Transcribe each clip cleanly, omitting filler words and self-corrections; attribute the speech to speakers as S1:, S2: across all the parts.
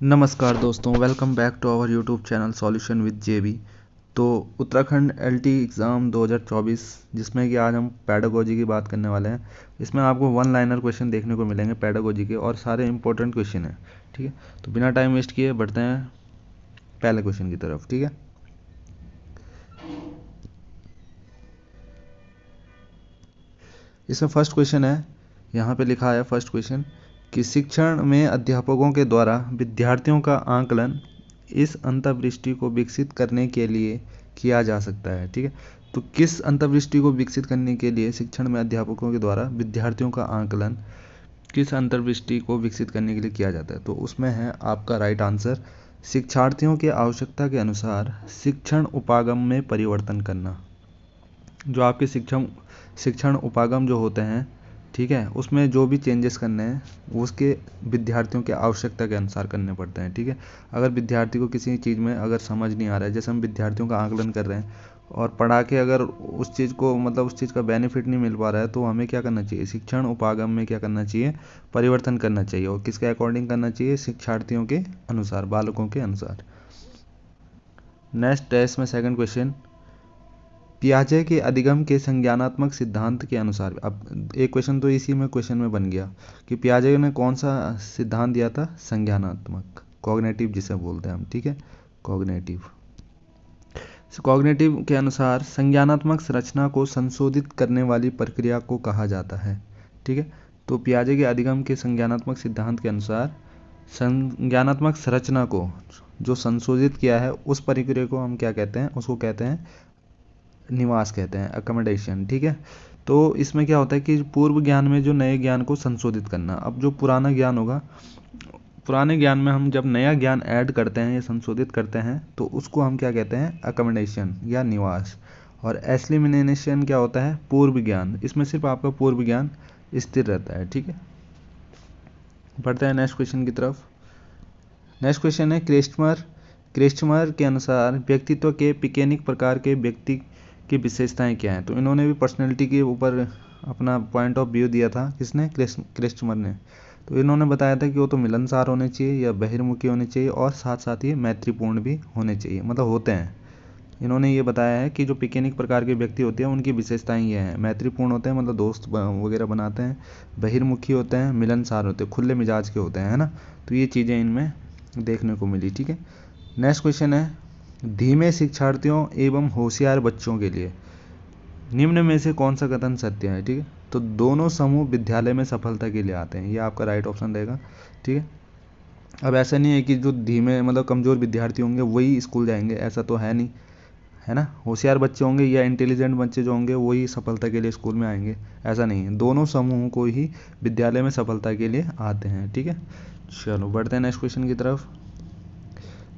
S1: नमस्कार दोस्तों, welcome back to our YouTube channel solution with JB. तो उत्तराखंड एलटी एग्ज़ाम 2024 जिसमें कि आज हम पैडागोजी की बात करने वाले हैं। इसमें आपको वन लाइनर क्वेश्चन देखने को मिलेंगे पैडागोजी के, और सारे इंपॉर्टेंट क्वेश्चन हैं। ठीक है, तो बिना टाइम वेस्ट किए बढ़ते हैं पहले क्वेश्चन की तरफ। ठीक है, इसमें फर्स्ट क्वेश्चन है, यहाँ पे लिखा है फर्स्ट क्वेश्चन कि शिक्षण में अध्यापकों के द्वारा विद्यार्थियों का आकलन इस अंतर्दृष्टि को विकसित करने के लिए किया जा सकता है। ठीक है, तो किस अंतर्दृष्टि को विकसित करने के लिए शिक्षण में अध्यापकों के द्वारा विद्यार्थियों का आकलन किस अंतर्दृष्टि को विकसित करने के लिए किया जाता है? तो उसमें है आपका राइट आंसर, शिक्षार्थियों के आवश्यकता के अनुसार शिक्षण उपागम में परिवर्तन करना। जो आपके शिक्षण उपागम जो होते हैं, ठीक है, उसमें जो भी चेंजेस करने हैं वो उसके विद्यार्थियों के आवश्यकता के अनुसार करने पड़ते हैं। ठीक है, अगर विद्यार्थी को किसी चीज़ में अगर समझ नहीं आ रहा है, जैसे हम विद्यार्थियों का आकलन कर रहे हैं और पढ़ा के अगर उस चीज़ को मतलब उस चीज़ का बेनिफिट नहीं मिल पा रहा है, तो हमें क्या करना चाहिए? शिक्षण उपागम में क्या करना चाहिए? परिवर्तन करना चाहिए। और किसके अकॉर्डिंग करना चाहिए? शिक्षार्थियों के अनुसार, बालकों के अनुसार। नेक्स्ट है इसमें सेकंड क्वेश्चन, पियाजे के अधिगम के संज्ञानात्मक सिद्धांत के अनुसार। अब एक क्वेश्चन तो इसी में क्वेश्चन में बन गया कि पियाजे ने कौन सा सिद्धांत दिया था? संज्ञानात्मक, कॉग्निटिव जिसे बोलते हैं हम। ठीक है, कॉग्निटिव। कॉग्निटिव के अनुसार संज्ञानात्मक संरचना को संशोधित करने वाली प्रक्रिया को कहा जाता है। ठीक है, तो पियाजे के अधिगम के संज्ञानात्मक सिद्धांत के अनुसार संज्ञानात्मक संरचना को जो संशोधित किया है उस प्रक्रिया को हम क्या कहते हैं? उसको कहते हैं निवास, कहते हैं अकोमोडेशन। ठीक है, तो इसमें क्या होता है कि पूर्व ज्ञान में जो नए ज्ञान को संशोधित करना। अब जो पुराना ज्ञान होगा, पुराने ज्ञान में हम जब नया ज्ञान ऐड करते हैं या संशोधित करते हैं तो उसको हम क्या कहते हैं? अकोमोडेशन या निवास। और एस्लिमिनेशन क्या होता है? पूर्व ज्ञान। इसमें सिर्फ आपका पूर्व ज्ञान स्थिर रहता है। ठीक है, बढ़ते हैं नेक्स्ट क्वेश्चन की तरफ। नेक्स्ट क्वेश्चन है, क्रेस्टमर के अनुसार व्यक्तित्व के पिकेनिक प्रकार के व्यक्ति की विशेषताएं क्या हैं? तो इन्होंने भी पर्सनैलिटी के ऊपर अपना पॉइंट ऑफ व्यू दिया था। किसने? क्रेस्टमर ने। तो इन्होंने बताया था कि वो तो मिलनसार होने चाहिए या बहिर्मुखी होने चाहिए, और साथ साथ ही मैत्रीपूर्ण भी होने चाहिए, मतलब होते हैं। इन्होंने ये बताया है कि जो पिकेनिक प्रकार के व्यक्ति होते हैं उनकी विशेषताएं ये हैं, मैत्रीपूर्ण होते हैं मतलब दोस्त वगैरह बनाते हैं, बहिर्मुखी होते हैं, मिलनसार होते हैं, खुले मिजाज के होते हैं, है ना। तो ये चीज़ें इनमें देखने को मिली। ठीक है, नेक्स्ट क्वेश्चन है, धीमे शिक्षार्थियों एवं होशियार बच्चों के लिए निम्न में से कौन सा कथन सत्य है? ठीक है, तो दोनों समूह विद्यालय में सफलता के लिए आते हैं, ये आपका राइट ऑप्शन रहेगा। ठीक है, अब ऐसा नहीं है कि जो धीमे मतलब कमज़ोर विद्यार्थी होंगे वही स्कूल जाएंगे, ऐसा तो है नहीं, है ना। होशियार बच्चे होंगे या इंटेलिजेंट बच्चे जो होंगे वही सफलता के लिए स्कूल में आएंगे, ऐसा नहीं है। दोनों समूहों को ही विद्यालय में सफलता के लिए आते हैं। ठीक है, चलो बढ़ते हैं नेक्स्ट क्वेश्चन की तरफ।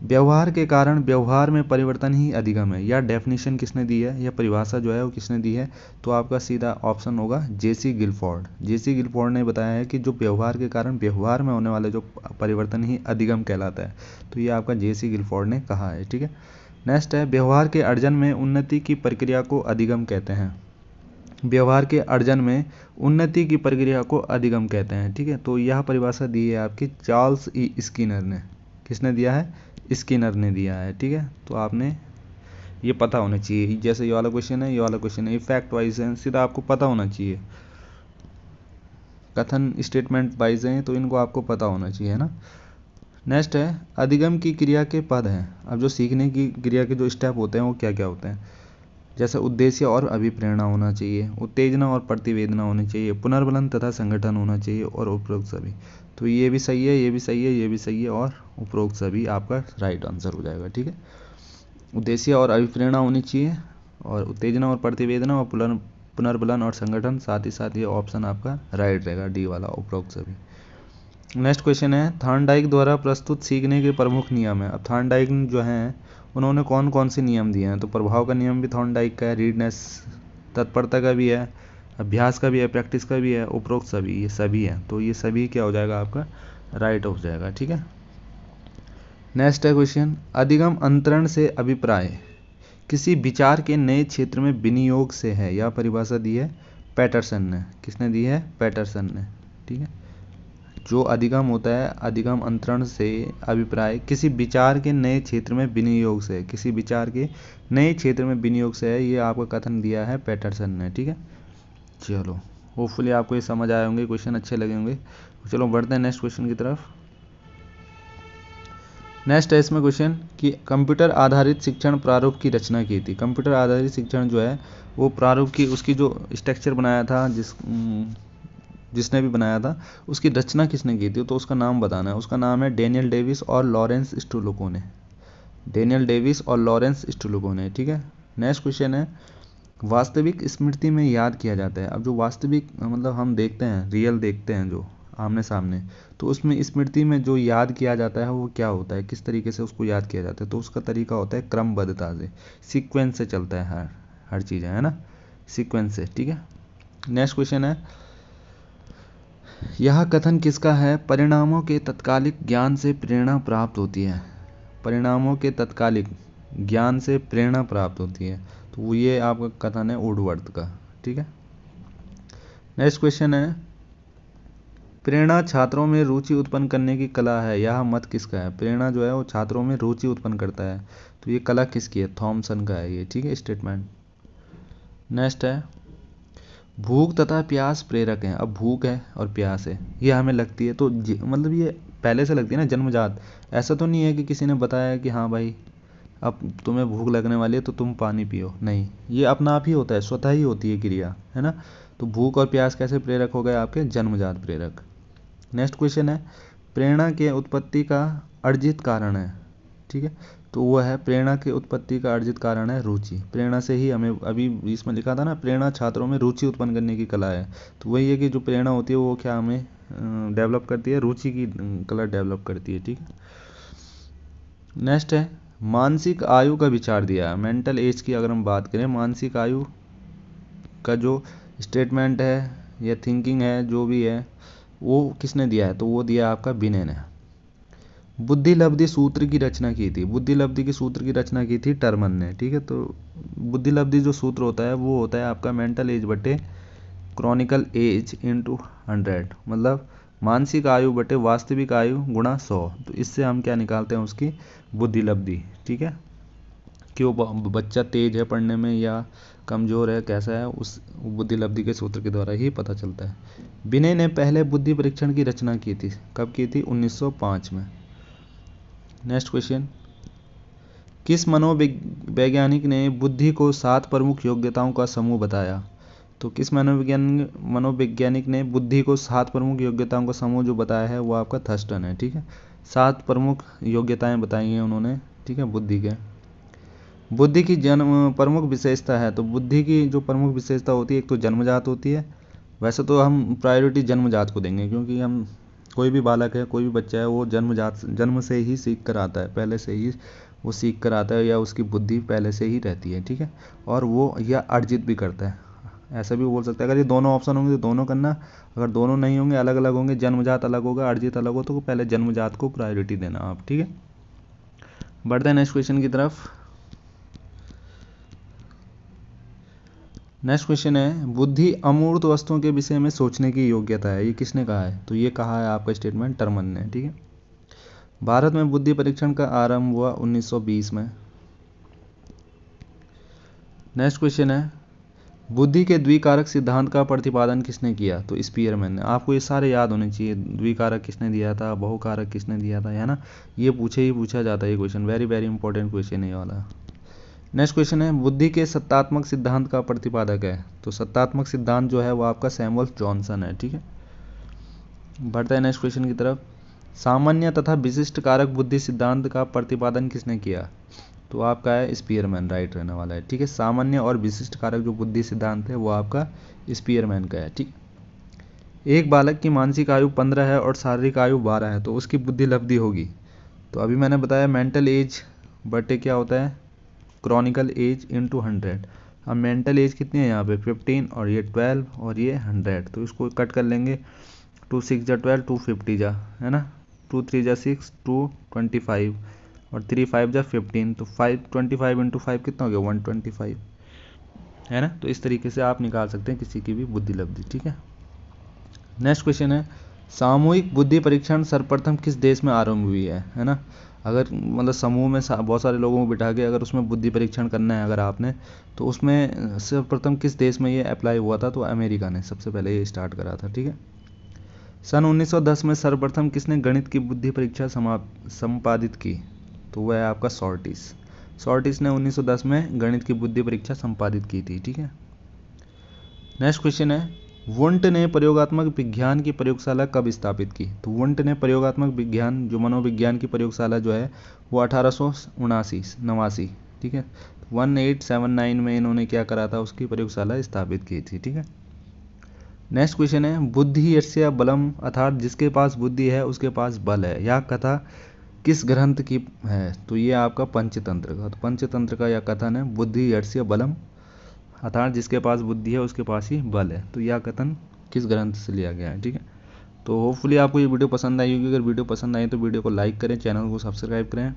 S1: व्यवहार के कारण व्यवहार में परिवर्तन ही अधिगम है, या डेफिनेशन किसने दी है या परिभाषा जो है वो किसने दी है? तो आपका सीधा ऑप्शन होगा जेसी गिलफोर्ड। जेसी गिलफोर्ड ने बताया है कि जो व्यवहार के कारण व्यवहार में होने वाले जो परिवर्तन ही अधिगम कहलाता है। तो ये आपका जेसी गिलफोर्ड ने कहा है। ठीक है, नेक्स्ट है, व्यवहार के अर्जन में उन्नति की प्रक्रिया को अधिगम कहते हैं। व्यवहार के अर्जन में उन्नति की प्रक्रिया को अधिगम कहते हैं। ठीक है, तो यह परिभाषा दी है आपकी चार्ल्स ई स्किनर ने। किसने दिया है? स्किनर ने दिया है। ठीक है, तो आपने ये पता होना चाहिए, जैसे ये वाला क्वेश्चन है, ये वाला क्वेश्चन है, ये फैक्ट वाइज है, सीधा आपको पता होना चाहिए। कथन स्टेटमेंट वाइज हैं तो इनको आपको पता होना चाहिए, है ना। नेक्स्ट है, अधिगम की क्रिया के पद हैं। अब जो सीखने की क्रिया के जो स्टेप होते हैं वो क्या क्या होते हैं? जैसे उद्देश्य और अभिप्रेरणा होना चाहिए, उत्तेजना और प्रतिवेदना होनी चाहिए, पुनर्बलन तथा संगठन होना चाहिए, और उपरोक्त सभी। तो ये भी सही है, ये भी सही है, ये भी सही है, और उपरोक्त सभी आपका राइट आंसर हो जाएगा। ठीक है, उद्देश्य और अभिप्रेरणा होनी चाहिए, और उत्तेजना और प्रतिवेदना, और पुनर्बलन और संगठन, साथ ही साथ ये ऑप्शन आपका राइट रहेगा, डी वाला, उपरोक्त सभी। नेक्स्ट क्वेश्चन है, थॉर्नडाइक द्वारा प्रस्तुत सीखने के प्रमुख नियम है। अब थॉर्नडाइक जो हैं उन्होंने कौन कौन से नियम दिए हैं? तो प्रभाव का नियम भी थॉर्नडाइक का है, रीडनेस तत्परता का भी है, अभ्यास का भी है, प्रैक्टिस का भी है, उपरोक्त सभी, ये सभी है। तो ये सभी क्या हो जाएगा आपका? राइट हो जाएगा। ठीक है, नेक्स्ट है क्वेश्चन, अधिगम अंतरण से अभिप्राय किसी विचार के नए क्षेत्र में विनियोग से है, यह परिभाषा दी है पैटरसन ने। किसने दी है? पैटरसन ने। ठीक है, जो अधिगम होता है, अधिगम अंतरण से अभिप्राय किसी विचार के नए क्षेत्र में विनियोग से, किसी विचार के नए क्षेत्र में विनियोग से है, ये आपका कथन दिया है पैटरसन ने। ठीक है, चलो होपफुली आपको ये समझ आए होंगे, क्वेश्चन अच्छे लगे होंगे। चलो बढ़ते हैं नेक्स्ट क्वेश्चन की तरफ। नेक्स्ट है इसमें क्वेश्चन कि कंप्यूटर आधारित शिक्षण प्रारूप की रचना की थी। कंप्यूटर आधारित शिक्षण जो है वो प्रारूप की, उसकी जो स्ट्रक्चर बनाया था, जिसने भी बनाया था उसकी रचना किसने की थी, तो उसका नाम बताना है। उसका नाम है डेनियल डेविस और लॉरेंस स्टुलको ने। डेनियल डेविस और लॉरेंस स्टुलको ने। ठीक है, नेक्स्ट क्वेश्चन है वास्तविक स्मृति में याद किया जाता है। अब जो वास्तविक मतलब हम देखते हैं, रियल देखते हैं जो आमने सामने, तो उसमें स्मृति में जो याद किया जाता है वो क्या होता है, किस तरीके से उसको याद किया जाता है, तो उसका तरीका होता है क्रमबद्धता से, सीक्वेंस से चलता है हर चीज़, है ना, सीक्वेंस से। ठीक है, नेक्स्ट क्वेश्चन है यह कथन किसका है, परिणामों के तत्कालिक ज्ञान से प्रेरणा प्राप्त होती है। परिणामों के तत्कालिक ज्ञान से प्रेरणा प्राप्त होती है, तो ये आपका कथन है वुडवर्थ का। ठीक है, नेक्स्ट क्वेश्चन है प्रेरणा छात्रों में रुचि उत्पन्न करने की कला है, यह मत किसका है। प्रेरणा जो है वो छात्रों में रुचि उत्पन्न करता है, तो ये कला किसकी है, थॉमसन का है ये। ठीक है, स्टेटमेंट। नेक्स्ट है भूख तथा प्यास प्रेरक हैं। अब भूख है और प्यास है, ये हमें लगती है, तो मतलब ये पहले से लगती है ना, जन्मजात। ऐसा तो नहीं है कि किसी ने बताया कि हाँ भाई अब तुम्हें भूख लगने वाली है तो तुम पानी पियो, नहीं, ये अपना आप ही होता है, स्वतः ही होती है क्रिया, है ना। तो भूख और प्यास कैसे प्रेरक हो गए आपके, जन्मजात प्रेरक। नेक्स्ट क्वेश्चन है प्रेरणा के उत्पत्ति का अर्जित कारण है। ठीक है, तो वो है प्रेरणा के उत्पत्ति का अर्जित कारण है रुचि। प्रेरणा से ही हमें, अभी इसमें लिखा था ना, प्रेरणा छात्रों में रुचि उत्पन्न करने की कला है, तो वही है कि जो प्रेरणा होती है वो क्या हमें डेवलप करती है, रुचि की कला डेवलप करती है। ठीक है, नेक्स्ट है मानसिक आयु का विचार दिया। मेंटल एज की अगर हम बात करें, मानसिक आयु का जो स्टेटमेंट है या थिंकिंग है जो भी है वो किसने दिया है, तो वो दिया आपका बिने ने। बुद्धि लब्धि सूत्र की रचना की थी। बुद्धि लब्धि की सूत्र की रचना की थी टर्मन ने। ठीक है, तो बुद्धि लब्धि जो सूत्र होता है वो होता है आपका मेंटल एज बटे क्रॉनिकल एज इंटू 100, मतलब मानसिक आयु बटे वास्तविक आयु गुणा 100। तो इससे हम क्या निकालते हैं, उसकी बुद्धि लब्धि। ठीक है, कि वो बच्चा तेज है पढ़ने में या कमज़ोर है, कैसा है, उस बुद्धि लब्धि के सूत्र के द्वारा ही पता चलता है। बिने ने पहले बुद्धि परीक्षण की रचना की थी, कब की थी, 1905 में। नेक्स्ट क्वेश्चन किस मनोवैज्ञानिक ने बुद्धि को 7 प्रमुख योग्यताओं का समूह बताया। तो किस मनोवैज्ञानिक ने बुद्धि को 7 प्रमुख योग्यताओं का समूह जो बताया है वो आपका थर्स्टन है। ठीक है, 7 प्रमुख योग्यताएं बताई हैं उन्होंने। ठीक है, बुद्धि के, बुद्धि की प्रमुख विशेषता है, तो बुद्धि की जो प्रमुख विशेषता होती है एक तो जन्मजात होती है। वैसे तो हम प्रायोरिटी जन्मजात को देंगे, क्योंकि हम कोई भी बालक है, कोई भी बच्चा है, वो जन्म से ही सीख कर आता है, पहले से ही वो सीख कर आता है, या उसकी बुद्धि पहले से ही रहती है। ठीक है, और वो या अर्जित भी करता है, ऐसा भी बोल सकते हैं। अगर ये दोनों ऑप्शन होंगे तो दोनों करना, अगर दोनों नहीं होंगे, अलग अलग होंगे, जन्मजात अलग होगा, अर्जित अलग हो, तो पहले जन्मजात को प्रायोरिटी देना आप। ठीक है, बढ़ते हैं नेक्स्ट क्वेश्चन की तरफ। नेक्स्ट क्वेश्चन है बुद्धि अमूर्त वस्तुओं के विषय में सोचने की योग्यता है, ये किसने कहा है, तो ये कहा है आपका स्टेटमेंट टर्मन ने। ठीक है, भारत में बुद्धि परीक्षण का आरंभ हुआ 1920 में। नेक्स्ट क्वेश्चन है बुद्धि के द्विकारक सिद्धांत का प्रतिपादन किसने किया, तो स्पीयरमैन ने। आपको ये सारे याद होने चाहिए, द्विकारक किसने दिया था, बहुकारक किसने दिया था, है ना, ये पूछा जाता है ये question, very very important question है ये वाला। नेक्स्ट क्वेश्चन है बुद्धि के सत्तात्मक सिद्धांत का प्रतिपादक है, तो सत्तात्मक सिद्धांत जो है वो आपका सैमुअल जॉनसन है। ठीक है, बढ़ता है नेक्स्ट क्वेश्चन की तरफ। सामान्य तथा विशिष्ट कारक बुद्धि सिद्धांत का प्रतिपादन किसने किया, तो आपका है स्पीयरमैन, राइट रहने वाला है। ठीक है, सामान्य और विशिष्ट कारक जो बुद्धि सिद्धांत है वो आपका स्पीयरमैन का है। ठीक, एक बालक की मानसिक आयु 15 है और शारीरिक आयु 12 है, तो उसकी बुद्धि लब्धि होगी, तो अभी मैंने बताया मेंटल एज बटे क्या होता है, क्रॉनिकल एज इंटू 100। अब मेंटल एज कितनी है यहाँ पे 15 और ये 12 और ये 100, तो इसको कट कर लेंगे, 2 6 जा 12, 2 50 जा, है ना, 2 3 जा 6, 2 25 और 3 5 जा 15, तो 25 इंटू 5 कितना हो गया 125, है ना। तो इस तरीके से आप निकाल सकते हैं किसी की भी बुद्धि लब्धि। ठीक है, नेक्स्ट क्वेश्चन है सामूहिक बुद्धि परीक्षण सर्वप्रथम किस देश में आरंभ हुई है ना। अगर मतलब समूह में बहुत सारे लोगों को बिठा के अगर उसमें बुद्धि परीक्षण करना है अगर आपने, तो उसमें सर्वप्रथम किस देश में ये अप्लाई हुआ था, तो अमेरिका ने सबसे पहले ये स्टार्ट करा था। ठीक है। सन 1910 में सर्वप्रथम किसने गणित की बुद्धि परीक्षा संपादित की, तो वह है आपका शॉर्टिस। शॉर्टिस ने 1910 में गणित की बुद्धि परीक्षा संपादित की थी। ठीक है। नेक्स्ट क्वेश्चन है, वुंट ने प्रयोगात्मक विज्ञान की प्रयोगशाला कब स्थापित की, तो वुंट ने प्रयोगात्मक विज्ञान जो मनोविज्ञान की प्रयोगशाला जो है वो 1889। ठीक है। 1879 में इन्होंने क्या करा था, उसकी प्रयोगशाला स्थापित की थी। ठीक है। नेक्स्ट क्वेश्चन है, बुद्धि यस्य बलम, अर्थात जिसके पास बुद्धि है उसके पास बल है, यह कथा किस ग्रंथ की है, तो ये आपका पंचतंत्र का। तो पंचतंत्र का यह कथन है, बुद्धि यस्य बलम, अर्थात जिसके पास बुद्धि है उसके पास ही बल है। तो यह कथन किस ग्रंथ से लिया गया है। ठीक है। तो होपफुली आपको ये वीडियो पसंद आई होगी। अगर वीडियो पसंद आई तो वीडियो को लाइक करें, चैनल को सब्सक्राइब करें,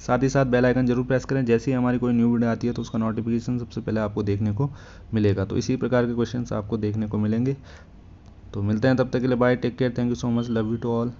S1: साथ ही साथ बेल आइकन जरूर प्रेस करें। जैसे ही हमारी कोई न्यू वीडियो आती है तो उसका नोटिफिकेशन सबसे पहले आपको देखने को मिलेगा। तो इसी प्रकार के क्वेश्चंस आपको देखने को मिलेंगे। तो मिलते हैं, तब तक के लिए bye, take care, thank you so much, love you to all.